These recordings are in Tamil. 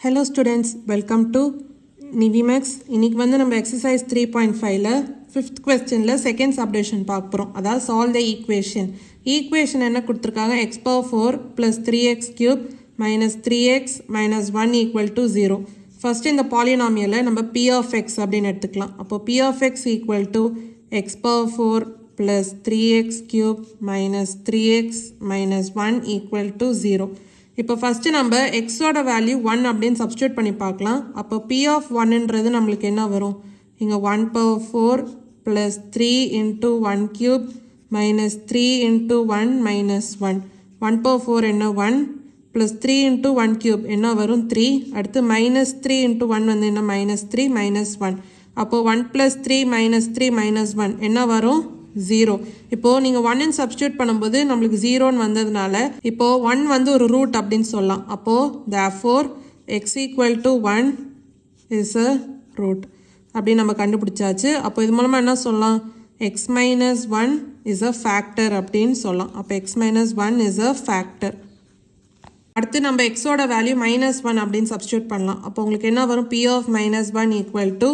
Hello students, welcome to Nivimax. இன்னைக்கு வந்து நம்ம exercise 3.5ல 5th questionல second subdivision பார்க்க போறோம். அதாவது solve the equation. Equation என்ன கொடுத்திருக்காங்க? x power 4 plus 3x cube minus 3x minus 1 equal to 0. First இந்த polynomialல நம்ம p of x அப்படின்னு எடுத்துக்கலாம். அப்போ p of x equal to x power 4 plus 3x cube minus 3x minus 1 equal to 0. இப்போ ஃபஸ்ட்டு நம்ம எக்ஸோட வேல்யூ 1 அப்படின்னு சப்ஸ்டியூட் பண்ணி பார்க்கலாம். அப்போ p of 1ன்றது நம்மளுக்கு என்ன வரும்? இங்கே 1 power 4 plus 3 into 1 cube minus 3 into 1 minus 1. 1 power 4 என்ன 1 plus 3 into 1 cube என்ன வரும் 3. அடுத்து minus 3 into 1 வந்து என்ன minus 3 minus 1. அப்போ 1 plus 3 minus 3 minus 1 என்ன வரும் 0. இப்போ நீங்க 1 ன்னு சப்ஸ்டிட்யூட் பண்ணும்போது நமக்கு 0 ன்னு வந்ததனால இப்போ 1 வந்து ஒரு ரூட் அப்படினு சொல்லலாம். அப்போ therefore x equal to 1 is a root அப்படி நம்ம கண்டுபிடிச்சாச்சு. அப்போ இது மூலமா என்ன சொல்லலாம்? x minus 1 is a factor அப்படினு சொல்லலாம். அப்போ x minus 1 is a factor. அடுத்து நம்ம x ஓட வேல்யூ -1 அப்படினு சப்ஸ்டிட்யூட் பண்ணலாம். அப்போ உங்களுக்கு என்ன வரும்? p of -1 equal to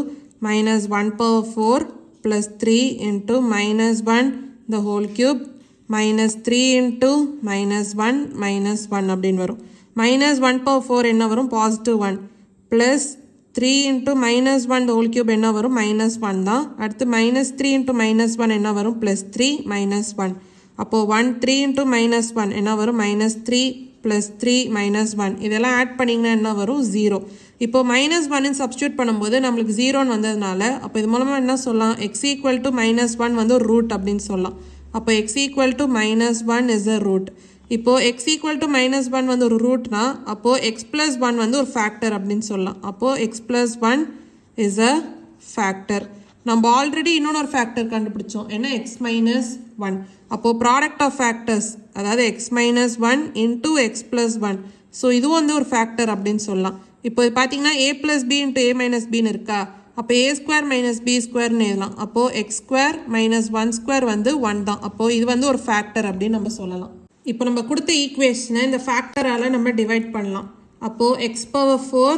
minus 1 power 4 plus 3 into minus 1 the whole cube minus 3 into minus 1 minus 1 அப்படின்னு வரும். minus 1 power 4 என்ன வரும்? positive 1 plus 3 into minus 1 the whole cube என்ன வரும்? minus 1 தான். அடுத்து minus 3 into minus 1 என்ன வரும்? plus 3 minus 1. அப்போ 1 3 into minus 1 என்ன வரும்? minus 3 plus 3 minus 1. இதெல்லாம் ஆட் பண்ணிங்கன்னா என்ன வரும்? 0. இப்போ minus 1 ன்னு சப்ஸ்டிட்யூட் பண்ணும்போது நம்மளுக்கு 0 ன்னு வந்ததுனால அப்போ இது மூலமாக என்ன சொல்லலாம்? x equal to -1 வந்து ஒரு ரூட் அப்படின்னு சொல்லலாம். அப்போ x equal to -1 is a root. இப்போ x equal to -1 வந்து ஒரு ரூட்னா அப்போ x plus 1 வந்து ஒரு ஃபேக்டர் அப்படின்னு சொல்லலாம். அப்போ x plus 1 is a factor. நம்ம ஆல்ரெடி இன்னொன்று ஒரு ஃபேக்டர் கண்டுபிடிச்சோம். என்ன? x minus 1. அப்போ ப்ராடக்ட் ஆஃப் ஃபேக்டர்ஸ் அதாவது x minus 1 into x plus 1. So இதுவும் வந்து ஒரு ஃபேக்டர் அப்படின்னு சொல்லலாம். இப்போ பார்த்தீங்கன்னா a plus b into a minus b ன்னு இருக்கா? அப்போ a square minus b squareன்னு எழுதலாம். அப்போது x square minus 1 square வந்து 1 தான். அப்போது இது வந்து ஒரு ஃபேக்டர் அப்படின்னு நம்ம சொல்லலாம். இப்போ நம்ம கொடுத்த ஈக்குவேஷனை இந்த ஃபேக்டரால் நம்ம டிவைட் பண்ணலாம். அப்போது x power 4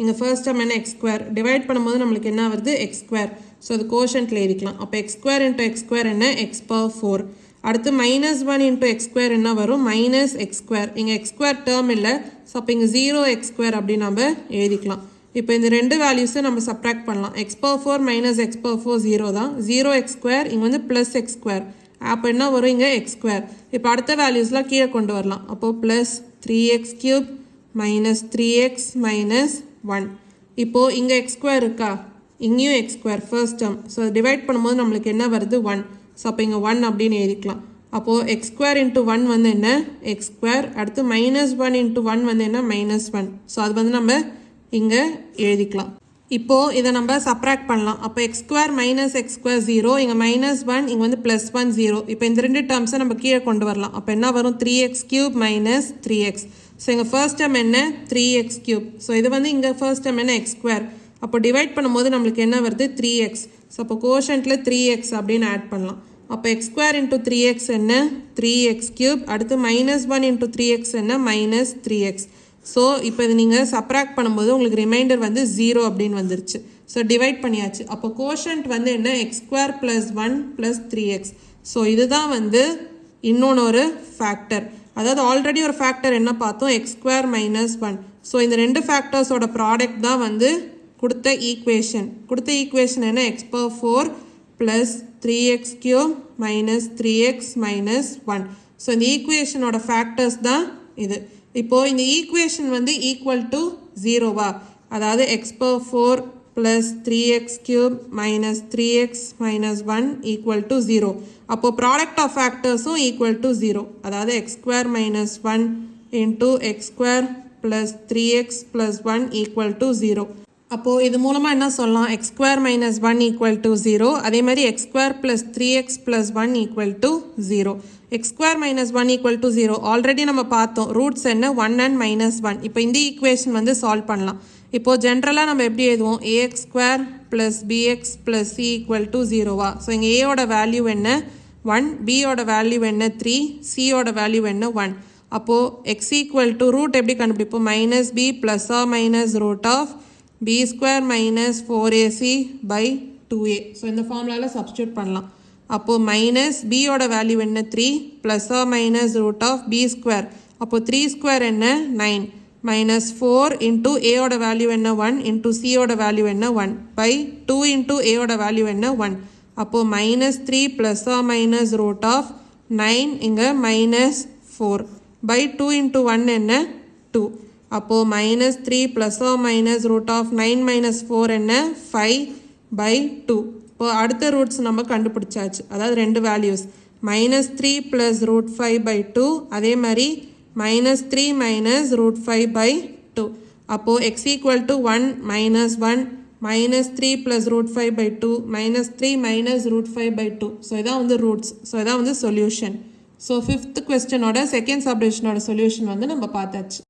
இங்கே ஃபர்ஸ்ட் டைம் என்ன x square டிவைட் பண்ணும்போது நம்மளுக்கு என்ன வருது? x square. ஸோ அது கோஷன்ட்டில் எழுதிக்கலாம். அப்போ x square into x square என்ன? x power 4. அடுத்து -1 into x square என்ன வரும்? minus x square. இங்கே x square டேர்ம் இல்லை. ஸோ அப்போ இங்கே 0x square அப்படி நம்ம எழுதிக்கலாம். இப்போ இந்த ரெண்டு வேல்யூஸை நம்ம சப்ராக்ட் பண்ணலாம். x power 4 minus x power 4 0 தான். 0x square இங்கே வந்து plus x square. அப்போ என்ன வரும்? இங்கே x square. இப்போ அடுத்த வேல்யூஸ்லாம் கீழே கொண்டு வரலாம். அப்போது plus 3x cube minus 3x minus 1. இப்போது இங்கே x square இருக்கா? இங்கேயும் x square first term. So divide பண்ணும்போது நம்மளுக்கு என்ன வருது? 1. ஸோ அப்போ இங்கே 1 அப்படின்னு எழுதிக்கலாம். அப்போது x square into 1 வந்து என்ன? x square. அடுத்து -1 into 1 வந்து என்ன? -1. ஸோ அது வந்து நம்ம இங்கே எழுதிக்கலாம். இப்போது இதை நம்ம சப்ராக்ட் பண்ணலாம். அப்போ x square minus x square 0. இங்கே -1 இங்கே வந்து +1 0. இப்போ இந்த ரெண்டு டேர்ம்ஸை நம்ம கீழே கொண்டு வரலாம். அப்போ என்ன வரும்? 3x cube minus 3x. So இங்கே ஃபர்ஸ்ட் டேர்ம் என்ன? 3x cube. ஸோ இது வந்து இங்கே ஃபர்ஸ்ட் டேர்ம் என்ன? x square. அப்போ டிவைட் பண்ணும்போது நம்மளுக்கு என்ன வருது? 3x. ஸோ அப்போ கோஷன்ட்டில் 3x அப்படின்னு ஆட் பண்ணலாம். அப்போ x square into 3x என்ன? 3x cube. அடுத்து -1 into 3x என்ன? -3x. ஸோ இப்போ இது நீங்கள் சப்ராக்ட் பண்ணும்போது உங்களுக்கு ரிமைண்டர் வந்து 0 அப்படின்னு வந்துருச்சு. ஸோ டிவைட் பண்ணியாச்சு. அப்போ கோஷன்ட் வந்து என்ன? x square plus 1 plus 3x. So இதுதான் வந்து இன்னொன்று ஒரு ஃபேக்டர். அதாவது ஆல்ரெடி ஒரு ஃபேக்டர் என்ன பார்த்தோம்? x square minus 1. ஸோ இந்த ரெண்டு ஃபேக்டர்ஸோட ப்ராடக்ட் தான் வந்து கொடுத்த ஈக்குவேஷன் என்ன? x power 4 plus 3x cube minus 3x minus 1. So இந்த ஈக்குவேஷனோட ஃபேக்டர்ஸ் தான் இது. இப்போது இந்த ஈக்குவேஷன் வந்து ஈக்குவல் டு 0வா? அதாவது x power 4 plus 3x cube minus 3x minus 1 equal to 0. அப்போது ப்ராடக்ட் ஆஃப் ஃபேக்டர்ஸும் ஈக்குவல் டு 0. அதாவது x square minus 1 into x square plus 3x plus 1 equal to 0. அப்போது இது மூலமாக என்ன சொல்லலாம்? x square minus 1 equal to 0. அதே மாதிரி x square plus 3x plus 1 equal to 0. x square minus 1 equal to 0 already நம்ம பார்த்தோம். ரூட்ஸ் என்ன? 1 and -1. இப்போ இந்த ஈக்குவேஷன் வந்து சால்வ் பண்ணலாம். இப்போது ஜென்ரலாக நம்ம எப்படி எழுதுவோம்? ax square plus bx plus c equal to 0வா? ஸோ இங்கே a ஓட வேல்யூ என்ன? 1. b ஓட வேல்யூ என்ன? 3. c ஓட வேல்யூ என்ன? 1. அப்போது எக்ஸ் ஈக்குவல் டு ரூட் எப்படி கண்டுபிடிப்போம் minus b plus or minus root of b square minus 4ac by 2a. So இந்த ஃபார்முலாவில் சப்ஸ்டியூட் பண்ணலாம். அப்போது மைனஸ் பியோட வேல்யூ என்ன 3 plus or minus root of b square. அப்போது 3 ஸ்கொயர் என்ன 9 மைனஸ் 4 இன்ட்டு ஏயோட வேல்யூ என்ன 1 இன்ட்டு சியோட வேல்யூ என்ன 1 பை 2 இன்ட்டு ஏயோட வேல்யூ என்ன 1. அப்போது minus 3 plus or minus root of 9 இங்கே மைனஸ் 4 பை 2 இன்ட்டு 1 என்ன 2. அப்போது minus 3 plus or minus root of 9 minus 4 என்ன 5 பை 2. இப்போ அடுத்த ரூட்ஸ் நம்ம கண்டுபிடிச்சாச்சு, அதாவது ரெண்டு values minus 3 plus root 5 by 2 அதே மாதிரி மைனஸ் 3 மைனஸ் ரூட் 5 பை 2. அப்போது x equal to 1 minus 1 minus 3 plus root 5 by 2 minus 3 minus root 5 by 2. So இதான் வந்து ரூட்ஸ். ஸோ இதான் வந்து சொல்யூஷன். ஸோ 5th கொஸ்டினோட செகண்ட் சப்டிவிஷனோட சொல்யூஷன் வந்து நம்ம பார்த்தாச்சு.